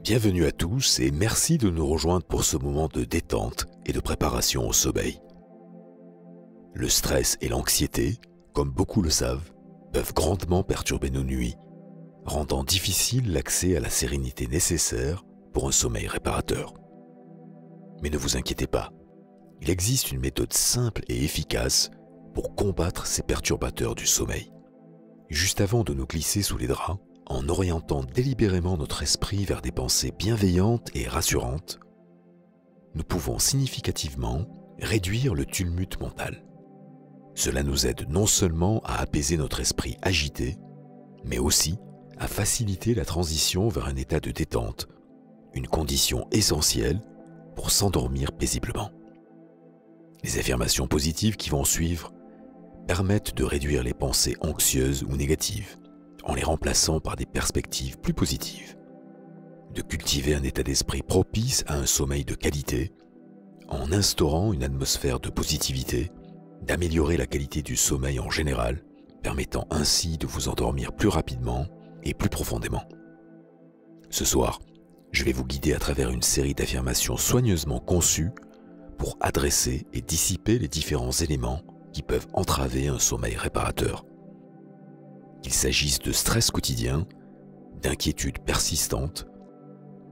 Bienvenue à tous et merci de nous rejoindre pour ce moment de détente et de préparation au sommeil. Le stress et l'anxiété, comme beaucoup le savent, peuvent grandement perturber nos nuits, rendant difficile l'accès à la sérénité nécessaire pour un sommeil réparateur. Mais ne vous inquiétez pas, il existe une méthode simple et efficace pour combattre ces perturbateurs du sommeil. Juste avant de nous glisser sous les draps, en orientant délibérément notre esprit vers des pensées bienveillantes et rassurantes, nous pouvons significativement réduire le tumulte mental. Cela nous aide non seulement à apaiser notre esprit agité, mais aussi à faciliter la transition vers un état de détente, une condition essentielle pour s'endormir paisiblement. Les affirmations positives qui vont suivre permettent de réduire les pensées anxieuses ou négatives, en les remplaçant par des perspectives plus positives, de cultiver un état d'esprit propice à un sommeil de qualité, en instaurant une atmosphère de positivité, d'améliorer la qualité du sommeil en général, permettant ainsi de vous endormir plus rapidement et plus profondément. Ce soir, je vais vous guider à travers une série d'affirmations soigneusement conçues pour adresser et dissiper les différents éléments qui peuvent entraver un sommeil réparateur. Qu'il s'agisse de stress quotidien, d'inquiétudes persistantes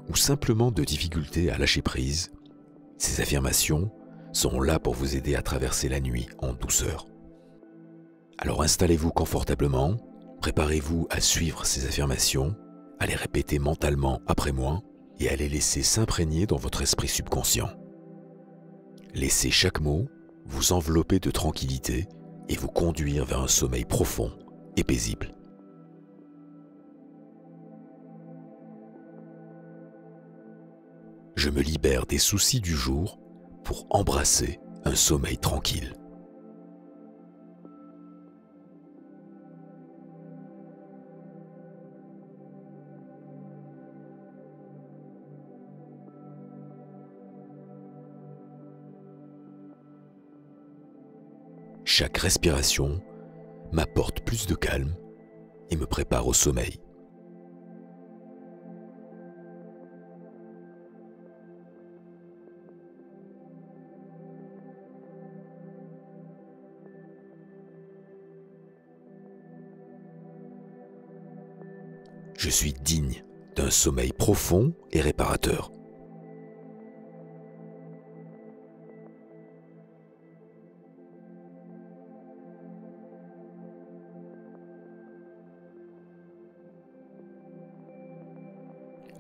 ou simplement de difficultés à lâcher prise, ces affirmations sont là pour vous aider à traverser la nuit en douceur. Alors installez-vous confortablement, préparez-vous à suivre ces affirmations, à les répéter mentalement après moi et à les laisser s'imprégner dans votre esprit subconscient. Laissez chaque mot vous envelopper de tranquillité et vous conduire vers un sommeil profond et paisible. Je me libère des soucis du jour pour embrasser un sommeil tranquille. Chaque respiration m'apporte plus de calme et me prépare au sommeil. Je suis digne d'un sommeil profond et réparateur.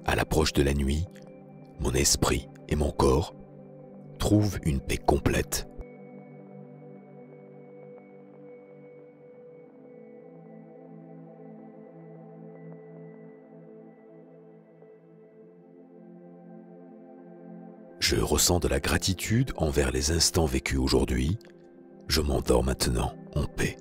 À l'approche de la nuit, mon esprit et mon corps trouvent une paix complète. Je ressens de la gratitude envers les instants vécus aujourd'hui. Je m'endors maintenant en paix.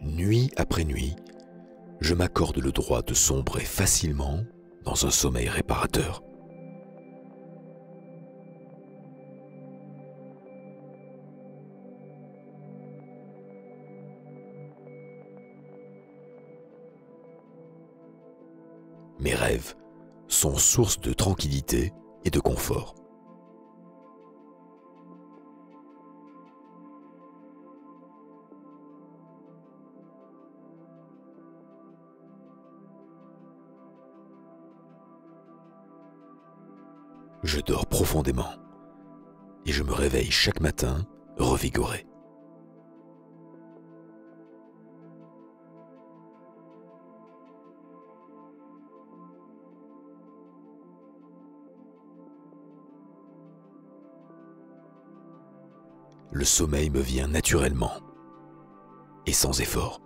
Nuit après nuit, je m'accorde le droit de sombrer facilement dans un sommeil réparateur. Mes rêves sont source de tranquillité et de confort. Je dors profondément et je me réveille chaque matin revigoré. Le sommeil me vient naturellement et sans effort.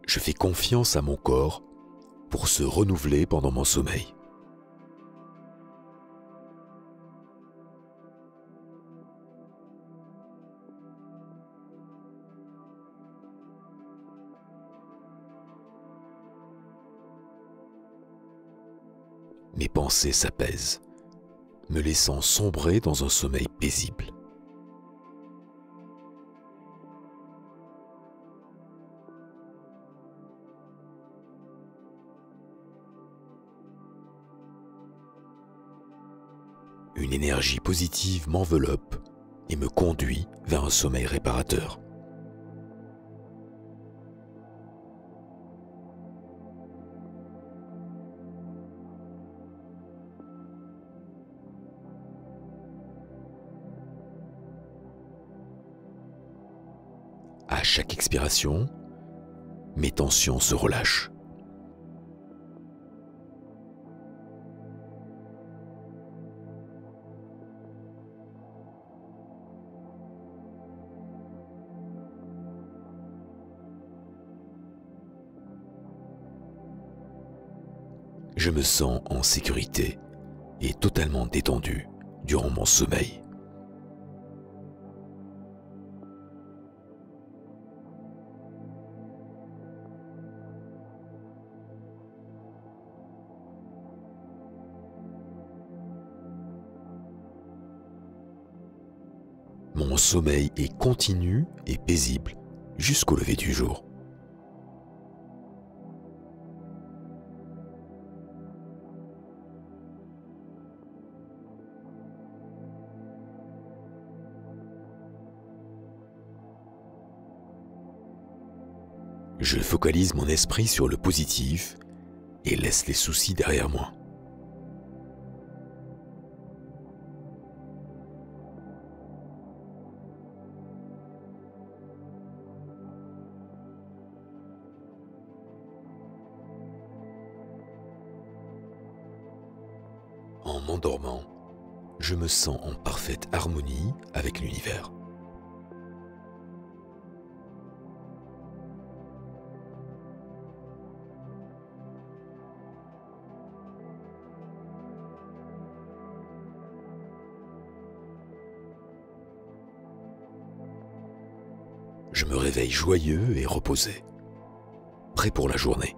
Je fais confiance à mon corps pour se renouveler pendant mon sommeil. mes pensées s'apaisent, me laissant sombrer dans un sommeil paisible. Une énergie positive m'enveloppe et me conduit vers un sommeil réparateur. À chaque expiration, mes tensions se relâchent. Je me sens en sécurité et totalement détendu durant mon sommeil. Mon sommeil est continu et paisible jusqu'au lever du jour. Je focalise mon esprit sur le positif et laisse les soucis derrière moi. En m'endormant, je me sens en parfaite harmonie avec l'univers. Je me réveille joyeux et reposé, prêt pour la journée.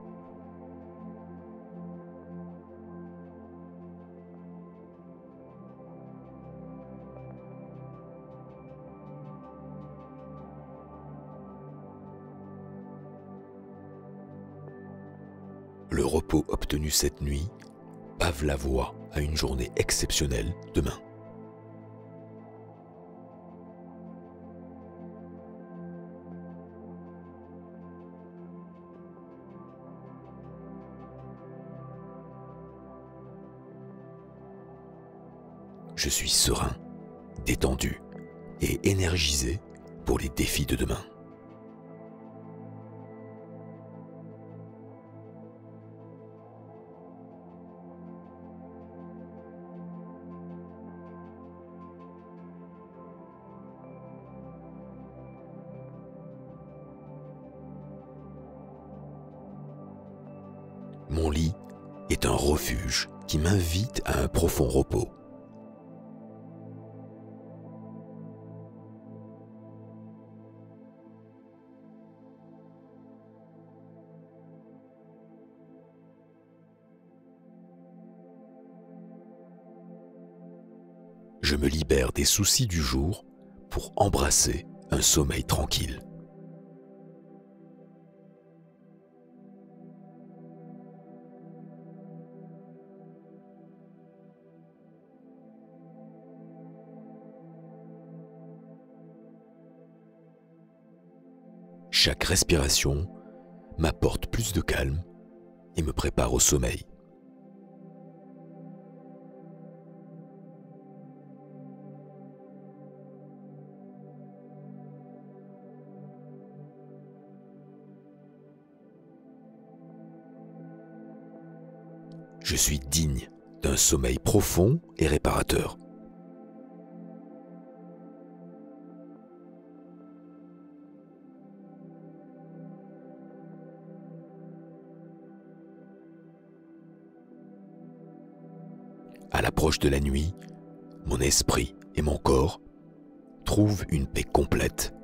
Le repos obtenu cette nuit pave la voie à une journée exceptionnelle demain. Je suis serein, détendu et énergisé pour les défis de demain. Mon lit est un refuge qui m'invite à un profond repos. Je me libère des soucis du jour pour embrasser un sommeil tranquille. Chaque respiration m'apporte plus de calme et me prépare au sommeil. Je suis digne d'un sommeil profond et réparateur. À l'approche de la nuit, mon esprit et mon corps trouvent une paix complète.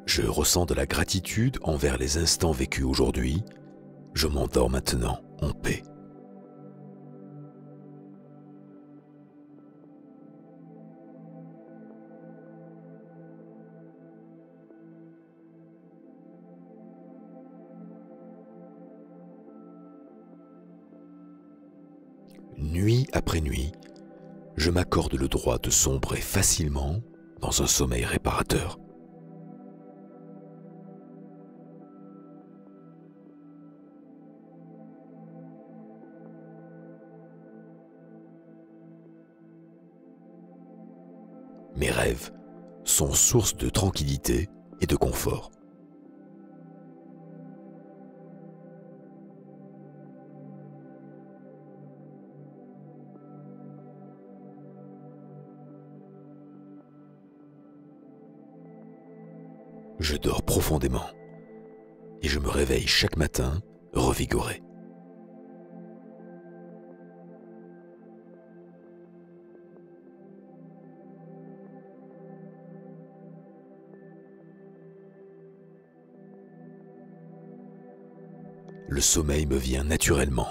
Je ressens de la gratitude envers les instants vécus aujourd'hui. Je m'endors maintenant en paix. Nuit après nuit, je m'accorde le droit de sombrer facilement dans un sommeil réparateur. Mes rêves sont source de tranquillité et de confort. Je dors profondément et je me réveille chaque matin revigoré. Le sommeil me vient naturellement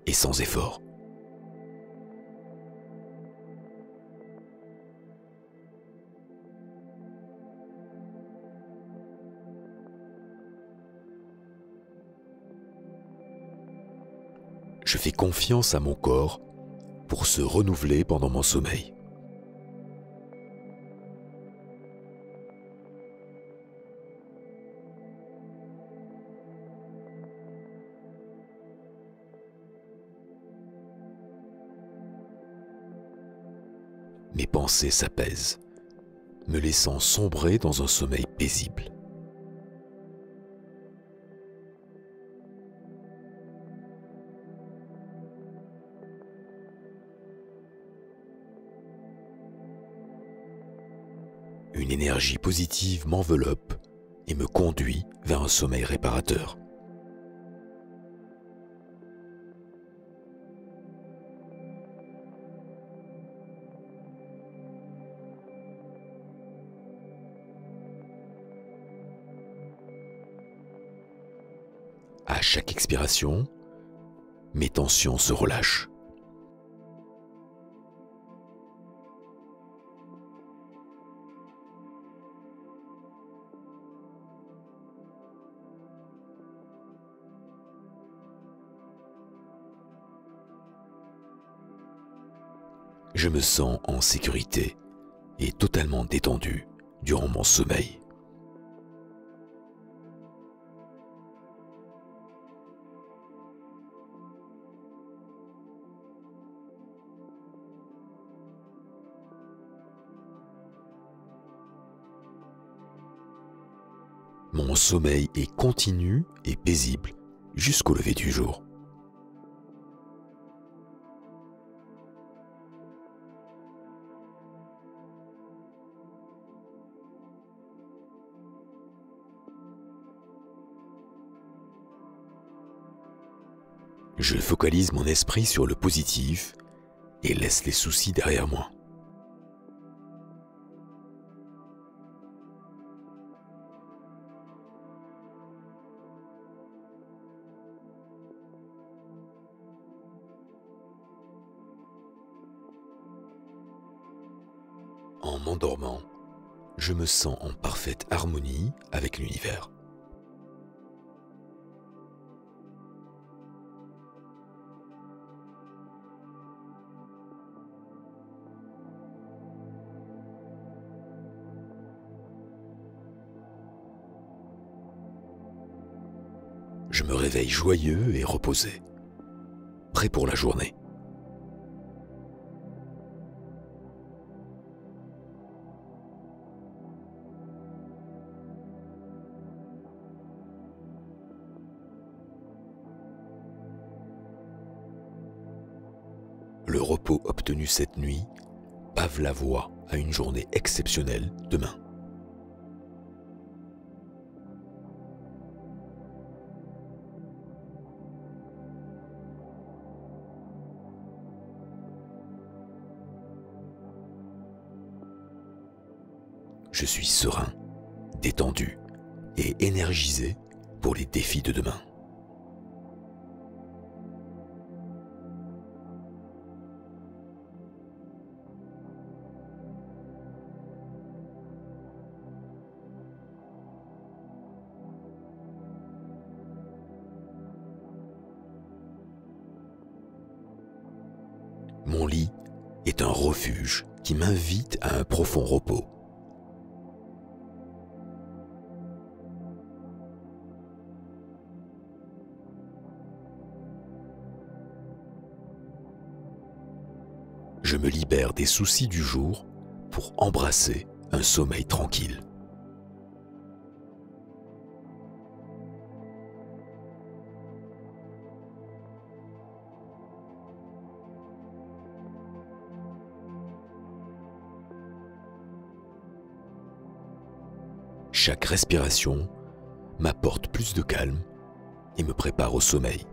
et sans effort. Je fais confiance à mon corps pour se renouveler pendant mon sommeil. Mes pensées s'apaisent, me laissant sombrer dans un sommeil paisible. Une énergie positive m'enveloppe et me conduit vers un sommeil réparateur. À chaque expiration, mes tensions se relâchent. Je me sens en sécurité et totalement détendu durant mon sommeil. Mon sommeil est continu et paisible jusqu'au lever du jour. Je focalise mon esprit sur le positif et laisse les soucis derrière moi. En m'endormant, je me sens en parfaite harmonie avec l'univers. Je me réveille joyeux et reposé, prêt pour la journée. Le repos obtenu cette nuit pave la voie à une journée exceptionnelle demain. Je suis serein, détendu et énergisé pour les défis de demain. Mon lit est un refuge qui m'invite à un profond repos. Je me libère des soucis du jour pour embrasser un sommeil tranquille. Chaque respiration m'apporte plus de calme et me prépare au sommeil.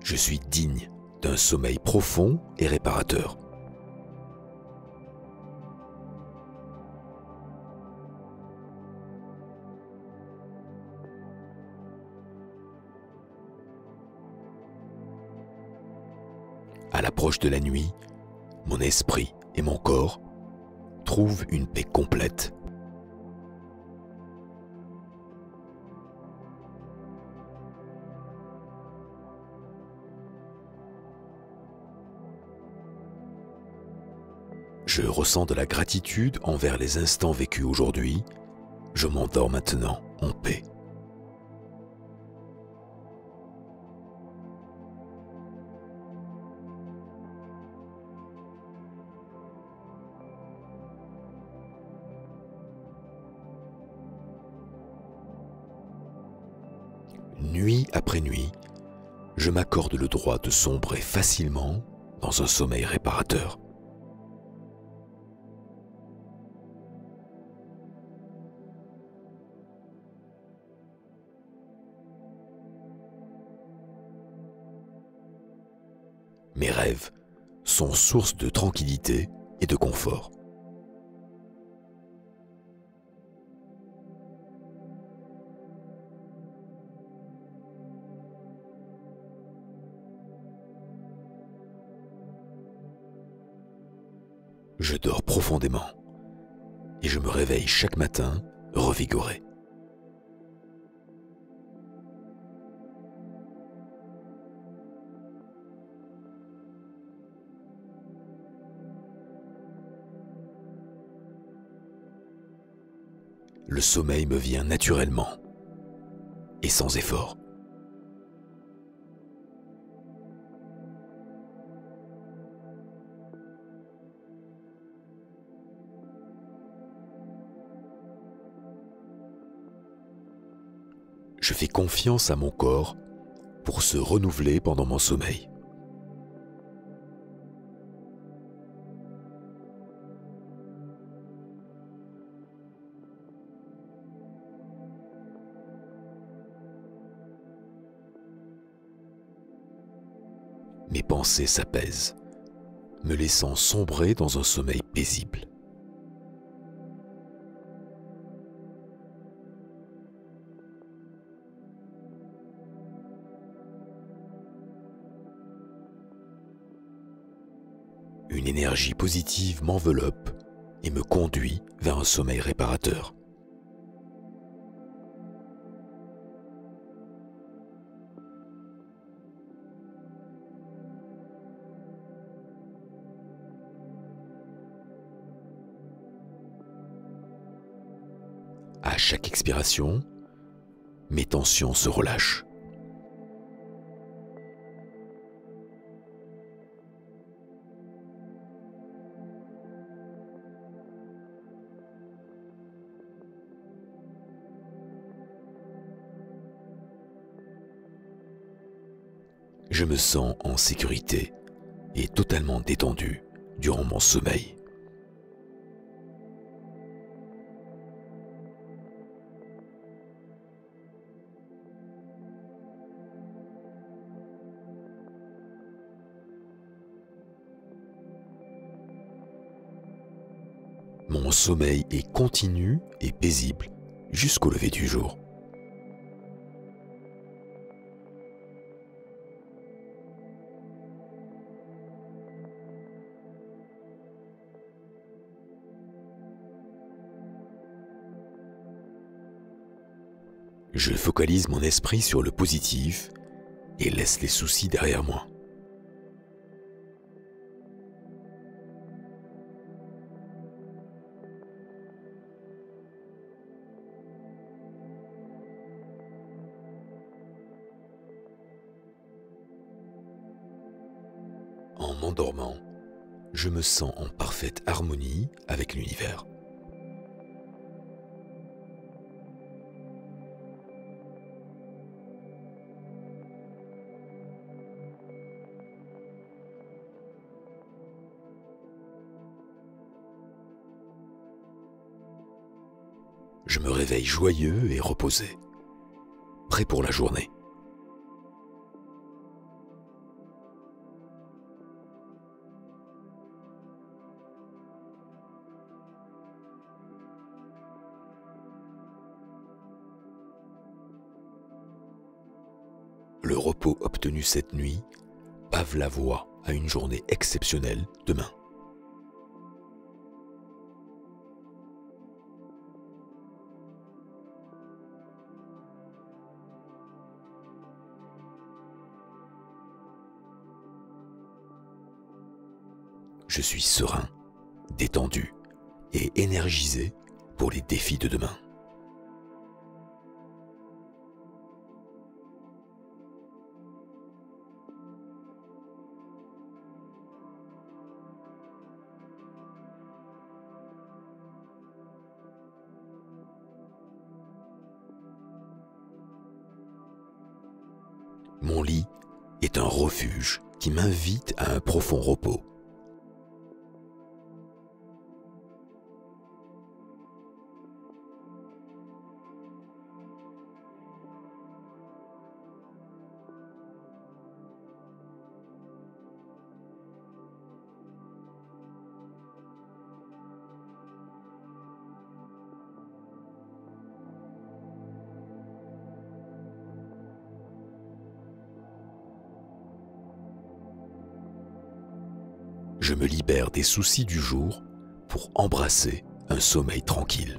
Je suis digne d'un sommeil profond et réparateur. À l'approche de la nuit, mon esprit et mon corps trouvent une paix complète. Je ressens de la gratitude envers les instants vécus aujourd'hui. Je m'endors maintenant en paix. Nuit après nuit, je m'accorde le droit de sombrer facilement dans un sommeil réparateur. Mes rêves sont source de tranquillité et de confort. Je dors profondément et je me réveille chaque matin revigoré. Le sommeil me vient naturellement et sans effort. Je fais confiance à mon corps pour se renouveler pendant mon sommeil. Mes pensées s'apaisent, me laissant sombrer dans un sommeil paisible. Une énergie positive m'enveloppe et me conduit vers un sommeil réparateur. À chaque expiration, mes tensions se relâchent. Je me sens en sécurité et totalement détendu durant mon sommeil. Mon sommeil est continu et paisible jusqu'au lever du jour. Je focalise mon esprit sur le positif et laisse les soucis derrière moi. En m'endormant, je me sens en parfaite harmonie avec l'univers. Je me réveille joyeux et reposé, prêt pour la journée. Le repos obtenu cette nuit pave la voie à une journée exceptionnelle demain. Je suis serein, détendu et énergisé pour les défis de demain. Mon lit est un refuge qui m'invite à un profond repos. Je me libère des soucis du jour pour embrasser un sommeil tranquille.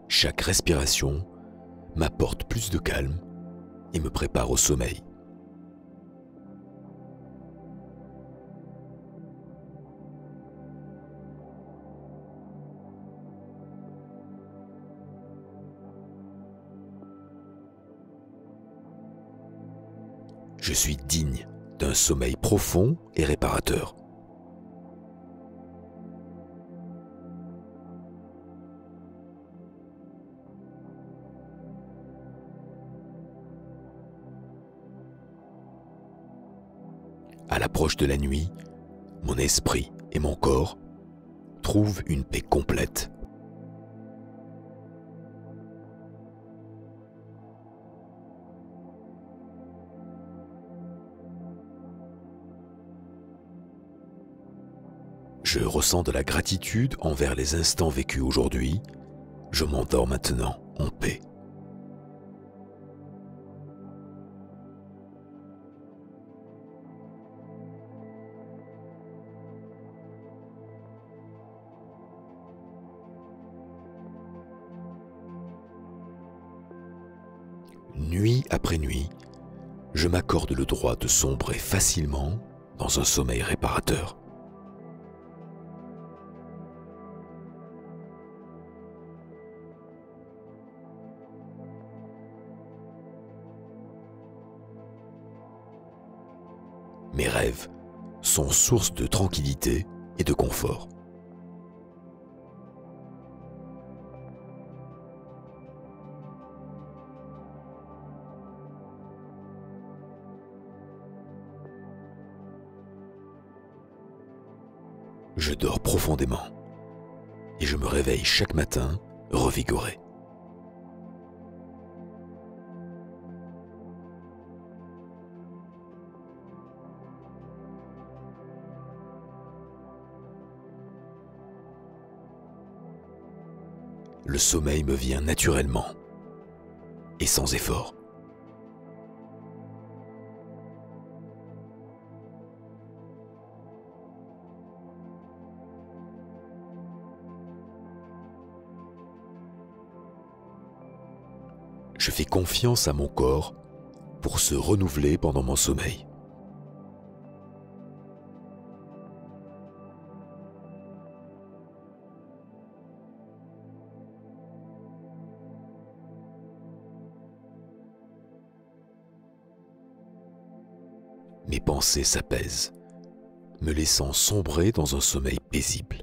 Chaque respiration m'apporte plus de calme et me prépare au sommeil. Je suis digne d'un sommeil profond et réparateur. À l'approche de la nuit, mon esprit et mon corps trouvent une paix complète. Je ressens de la gratitude envers les instants vécus aujourd'hui. Je m'endors maintenant en paix. Nuit après nuit, je m'accorde le droit de sombrer facilement dans un sommeil réparateur. Mes rêves sont source de tranquillité et de confort. Je dors profondément et je me réveille chaque matin revigoré. Le sommeil me vient naturellement et sans effort. Je fais confiance à mon corps pour se renouveler pendant mon sommeil. Mes pensées s'apaisent, me laissant sombrer dans un sommeil paisible.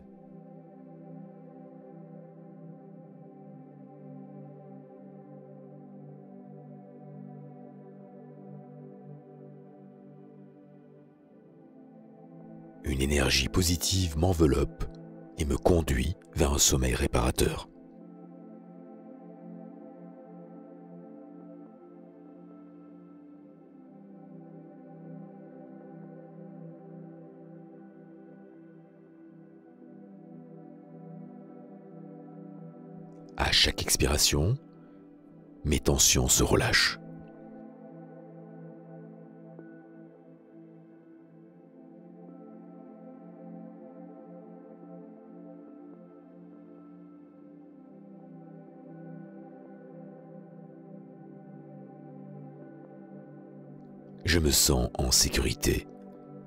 Une énergie positive m'enveloppe et me conduit vers un sommeil réparateur. À chaque expiration, mes tensions se relâchent. Je me sens en sécurité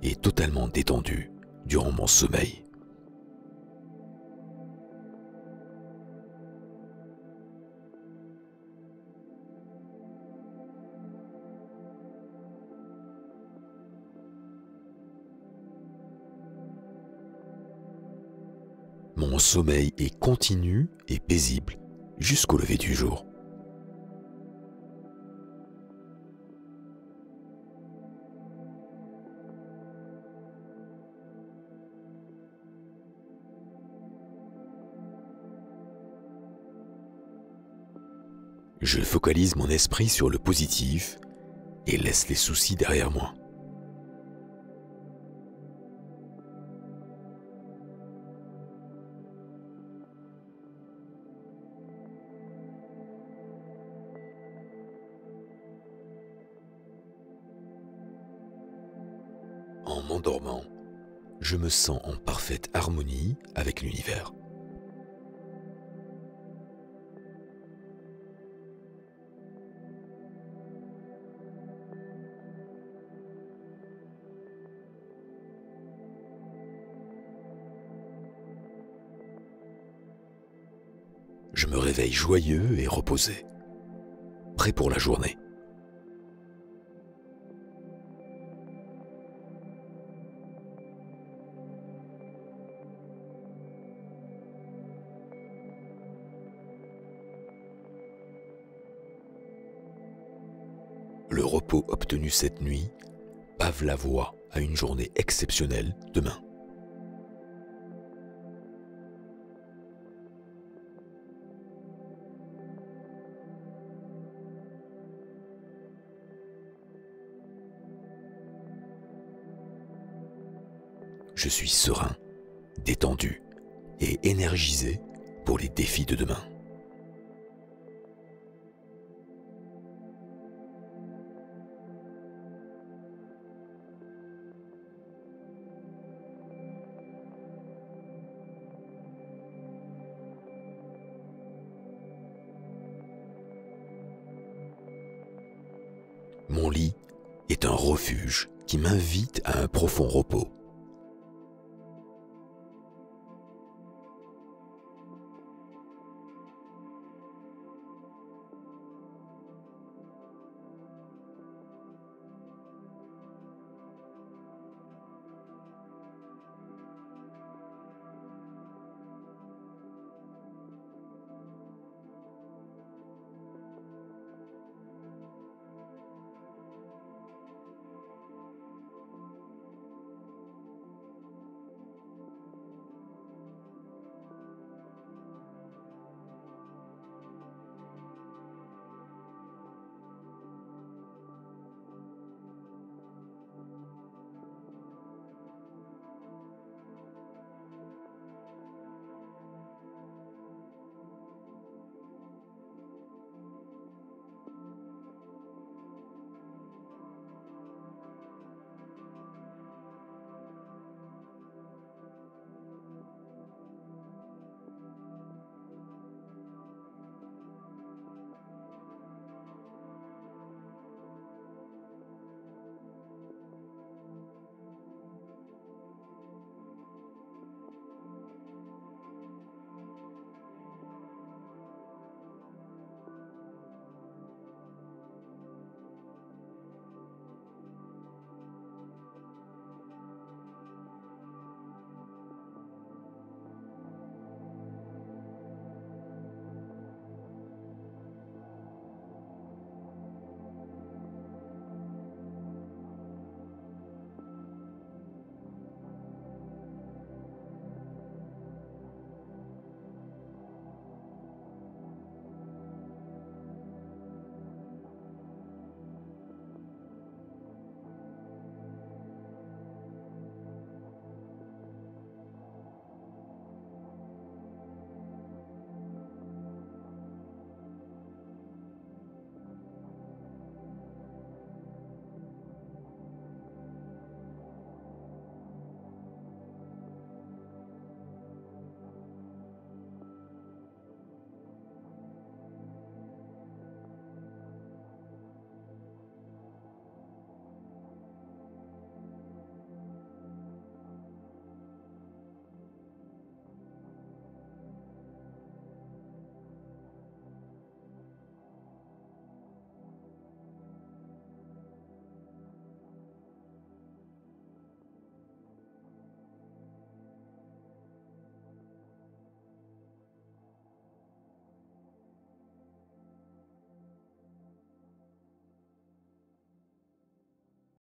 et totalement détendu durant mon sommeil. Mon sommeil est continu et paisible jusqu'au lever du jour. Je focalise mon esprit sur le positif et laisse les soucis derrière moi. En m'endormant, je me sens en parfaite harmonie avec l'univers. Je me réveille joyeux et reposé, prêt pour la journée. Le repos obtenu cette nuit pave la voie à une journée exceptionnelle demain. Je suis serein, détendu et énergisé pour les défis de demain. Mon lit est un refuge qui m'invite à un profond repos.